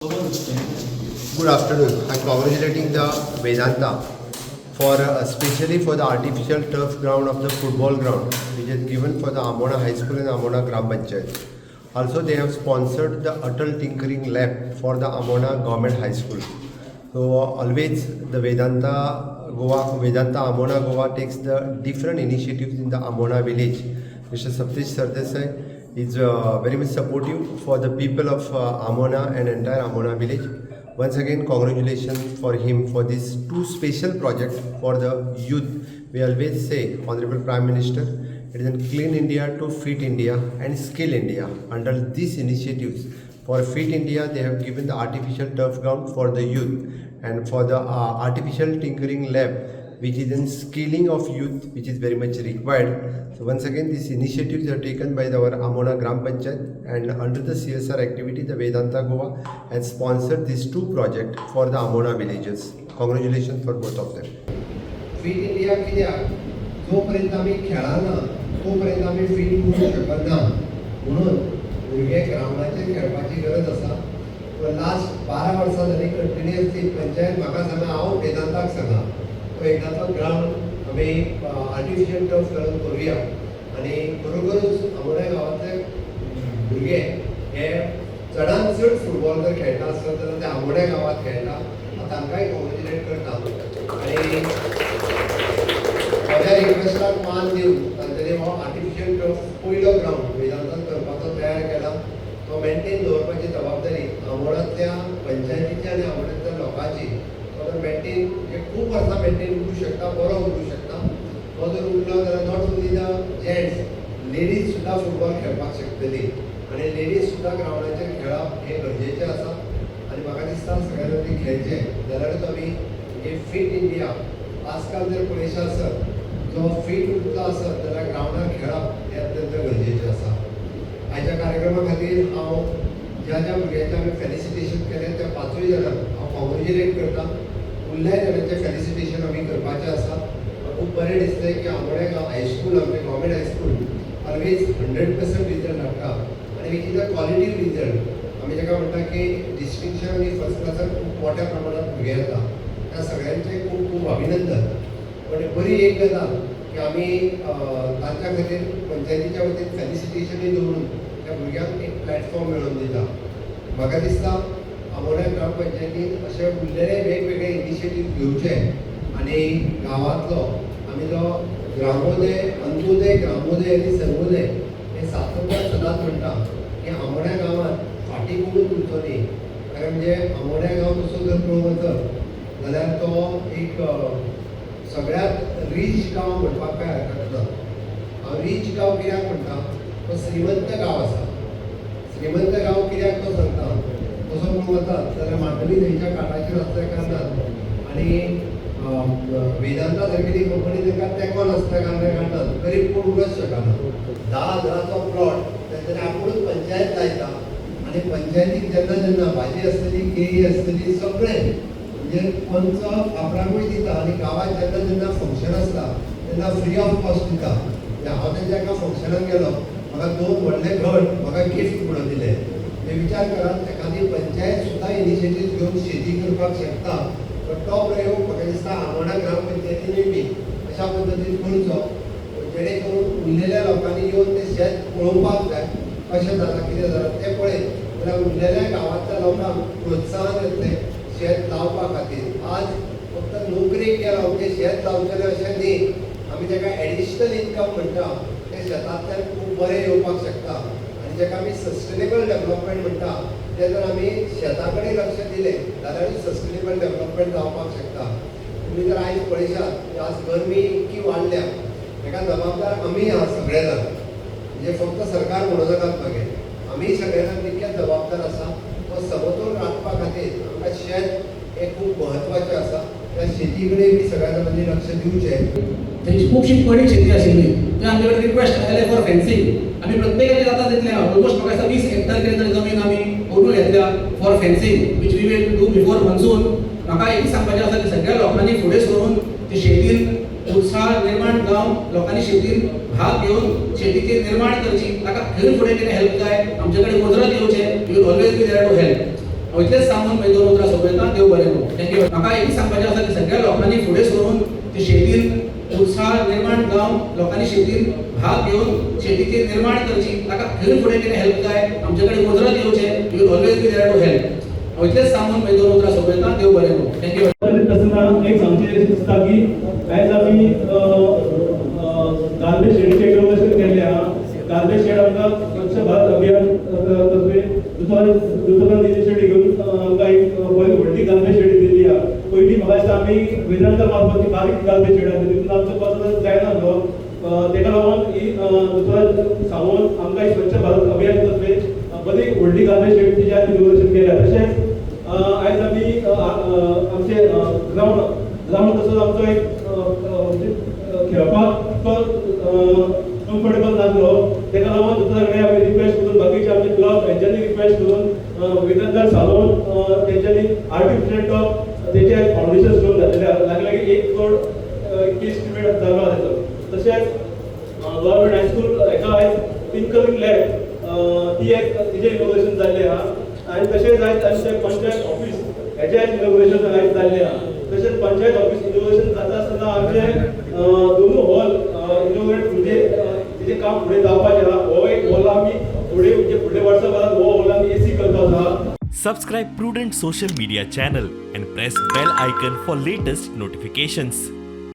Good afternoon. I'm congratulating the Vedanta for especially for the artificial turf ground of the football ground which is given for the Amona High School and Amona Gram Panchayat. Also, they have sponsored the Atal Tinkering Lab for the Amona Government High School. So always the Vedanta Amona Goa takes the different initiatives in the Amona village. Mr. Saptish Sardesai is very much supportive for the people of Amona and entire Amona village. Once again, congratulations for him for these two special projects for the youth. We always say, Honorable Prime Minister, it is in Clean India to Fit India and Skill India. Under these initiatives, for Fit India, they have given the artificial turf ground for the youth, and for the artificial tinkering lab, which is in skilling of youth, which is very much required. So once again, these initiatives are taken by our Amona Gram Panchayat, and under the CSR activity, the Vedanta Goa has sponsored these two projects for the Amona villages. Congratulations for both of them. Fit India कित्याक जोपर्यंत आमी खेळना तोपर्यंत आमी fit करूंक शकना म्हणून भुरगे ग्रावंडाचेर खेळपाची गरज आसा. लास्ट 12 वर्सां जाली कंटिन्युअसली पंचायत म्हाका सांगा, हांव वेदांताक सांगा तो एकदाचो ग्रावंड आमी आर्टिफिशियल टर्फ घालून करुया आनी खरोखरूच आमोण्या गांवांतले भुरगे हे चडांत चड फुटबॉल जर खेळटा आसत जाल्यार ते आमोण्या गांवांत खेळटा. तांकांय कॉंग्रेच्युलेट करता आनी म्हज्या रिक्वेस्टाक मान दिवन तांच्यांनी हो आर्टिफिशियल टर्फ पयलो ग्रावंड वेदांतान करपाचो तयार केला. तो मेंटेन दवरपाची जबाबदारी आमोणांतल्या पंचायतीची आनी आमोणांतल्या लोकांची. तो जर मेंटेन म्हणजे खूब वर्सां मेंटेन उरूंक शकता, बरो उरूंक शकता. तो जर उरलो जाल्यार not only the gents, ladies सुद्दां फुटबॉल खेळपाक शकतली आनी लेडीज सुद्दां ग्रावंडाचेर खेळप हे गरजेचें आसा. आनी म्हाका दिसता सगळ्यांनी खेळचें जाल्यारूच आमी म्हणजे फिट इंडिया आजकाल जर पळयशें आसत जो फिट उरता आसत जाल्यार ग्रावंडार खेळप हें अत्यंत गरजेचें आसा. आयच्या कार्यक्रमा खातीर हांव ज्या ज्या भुरग्यांचें आमी फेलिसिटेशन केलें त्या 5 जाणांक हांव कॉंग्रेच्युलेट करता. उरल्या जाणांचें फेलिसिटेशन आमी करपाचें आसा. खूब बरें दिसलें की आमोण्या गांव हायस्कूल आमचें गव्हर्मेंट हायस्कूल ऑलवेज 100% रिजल्ट हाडटा आनी which is a quality result. आमी ताका म्हणटा की डिस्टिंक्शन आनी फर्स्ट क्लासान खूब मोठ्या प्रमाणात भुरगे येता. त्या सगळ्यांचें खूब खूब अभिनंदन. पण बरी एक गजाल की आमी तांच्या खातीर पंचायतीच्या वतीन फेलिसिटेशनूय दवरून त्या भुरग्यांक एक प्लॅटफॉर्म मेळोवन दिता. म्हाका दिसता आमोण्या ग्रामपंचायतीन अशे उरलेले वेगवेगळे इनिशिएटीव घेवचे आनी गांवांतलो आमी जो ग्रामोदय, अंत्योदय, ग्रामोदय आनी सर्वोदय हे सातत्यान सदांच म्हणटा की आमोण्या गांवांत फाटीं पडून उरचो न्ही. कारण म्हणजे आमोण्या गांव तसो जर पळोवंक वचत जाल्यार तो एक सगळ्यात रीच गांव म्हणपाक काय हरकत ना. हांव रीच गांव कित्याक म्हणटा, तो श्रीमंत गांव आसा. श्रीमंत गांव कित्याक तो सांगता, तसो पळोवंक वचत जाल्यार मांडवी न्हंयच्या कांठाचेर आसल्या कारणान आनी वेदांता सारकेली कंपनी तांकां तेंको नासल्या कारणान गरीब कोण उरच शकना. 10,000चो प्लॉट तेंच्यांनी आपुणूच पंचायत लायता आनी पंचायतीक जेन्ना जेन्ना भाजी आसतली, केळी आसतली, सगळें म्हणजे पंच आपणाकूय दिता आनी गांवांत जेन्ना जेन्ना फंक्शन आसता तेन्ना फ्री ऑफ कॉस्ट दिता. हांव तेंच्या एका फंक्शनाक गेलो, म्हाका 2 व्हडले घट म्हाका गिफ्ट म्हणून दिले. ते विचार करात, एखादी पंचायत सुद्दां इनिशिएटीव घेवन शेती करपाक शकता. पण तो प्रयोग म्हाका दिसता आमोणा ग्रामपंचायतीनूय बी अशा पद्दतीन करचो जेणे करून उरलेल्या लोकांनी येवन ते शेत पळोवपाक जाय कशें जाता, कितें जाता तें पळयत जाल्यार उरलेल्या गांवांतल्या लोकांक प्रोत्साहन येतलें शेत लावपा खातीर. आज फक्त नोकरेक गेलो म्हणजे शेत लावचेलें अशें न्ही. आमी ताका एडिशनल इनकम म्हणटा तें शेतांतल्यान खूब बरें येवपाक शकता आनी जाका आमी सस्टेनेबल डेव्हलपमेंट म्हणटा ते जर आमी शेता कडेन लक्ष दिलें जाल्यार सस्टेनेबल डेव्हलपमेंट जावपाक शकता. तुमी जर आयज पळयशात की आज गरमी इतकी वाडल्या, ताका जबाबदार आमी आहा सगळे जाण. म्हणजे फक्त सरकार म्हणूं नाकात मागीर, आमी सगळे जाण तितकेच जबाबदार आसा. तो समतोल राखपा खातीर आमकां शेत हें खूब म्हत्वाचें आसा. त्या शेती कडेन बी सगळ्या जाणांनी लक्ष दिवचें. त्यांची खूपशी पडीक शेती आशिल्ली. ते आमचे कडेन रिक्वेस्ट आयले फॉर फेन्सिंग. आमी प्रत्येकाचे जाता तितलें ऑलमोस्ट म्हाका दिसता 20 हेक्टर कितें तरी जमीन आमी करून घेतल्या for fencing which we will do before monsoon. म्हाका एक सांगपाचें आसा की सगळ्या लोकांनी फुडें सरून ते शेतीन उत्साह निर्माण जावन लोकांनी शेतीन भाग घेवन शेतीची निर्माण करची. ताका खंय फुडें कितें हेल्प जाय आमचे कडेन वजरात येवचें. We will always be there to help. हांव इतलेंच सांगून मागीर दोन उतरां सोंपयता. देव बरें करूं. थँक्यू. म्हाका एकच सांगपाचें आसा की सगळ्या लोकांनी फुडें सरून ते शेतीन उत्साह निर्माण जावन लोकांनी शेतीन भाग घेवन शेतीची निर्माण करची. ताका खंय फुडें कितें हेल्प जाय आमचे कडेन मुजरत येवचें. You always be there to help. हांव इतलेंच सांगून मागीर दोन उतरां सोंपयता. देव बरें करूं. थँक्यू. एक सांगचे दिसता की आयज आमी गार्बेज शेडीचें इनोव्हेशन केल्लें आहा. गार्बेज शेड आमकां स्वच्छ भारत अभियान तर्फे 2000 घेवन आमकां एक बरी व्हडली गार्बेज शेड दिल्ली आहा. पयलीं म्हाका दिसता आमी वेदांता मार्फत ती बारीक गार्बेज शेड आहा तितून आमचो बसत जायनासलो. तेका लागून ही सांगून आमकां ही स्वच्छ भारत अभियान तर्फे बरी व्हडली गार्बेज शेडची आज इनोव्हेशन केल्या. तशेंच आयज आमी आमचे ग्राउंड तसोच आमचो एक खेळपाक कम्फर्टेबल नासलो. तेका लागून दुसऱ्या कडेन आमी रिक्वेस्ट करून बाकीचे आमचे क्लब हेंच्यांनी रिक्वेस्ट करून वेदांतार सांगून तेंच्यांनी आर्टिफिशियल टॉप तेचे फाउंडेशन स्टोन घातलेले लागले 1 करोड एस्टिमेट जालो आहा तेचो. तशेंच गव्हर्मेंट हायस्कूल हेका आयज इनकमिंग लॅब ती एक तेजें इनोव्हेशन जाल्लें आहा. आनी तशेंच आयज आमचे पंचायत ऑफिस हेचें इनोव्हेशन आयज जाल्लें आहा. तशेंच पंचायत ऑफिस इनोव्हेशन जाता आसतना आमचे दोनूय हॉल इनोव्हेट म्हणजे तेजें काम फुडें जावपाचें आहा. हो एक हॉल आमी फुडें वर्सां हो हॉल आमी AC करपाचो आहा. Subscribe Prudent social media channel and press bell icon for latest notifications.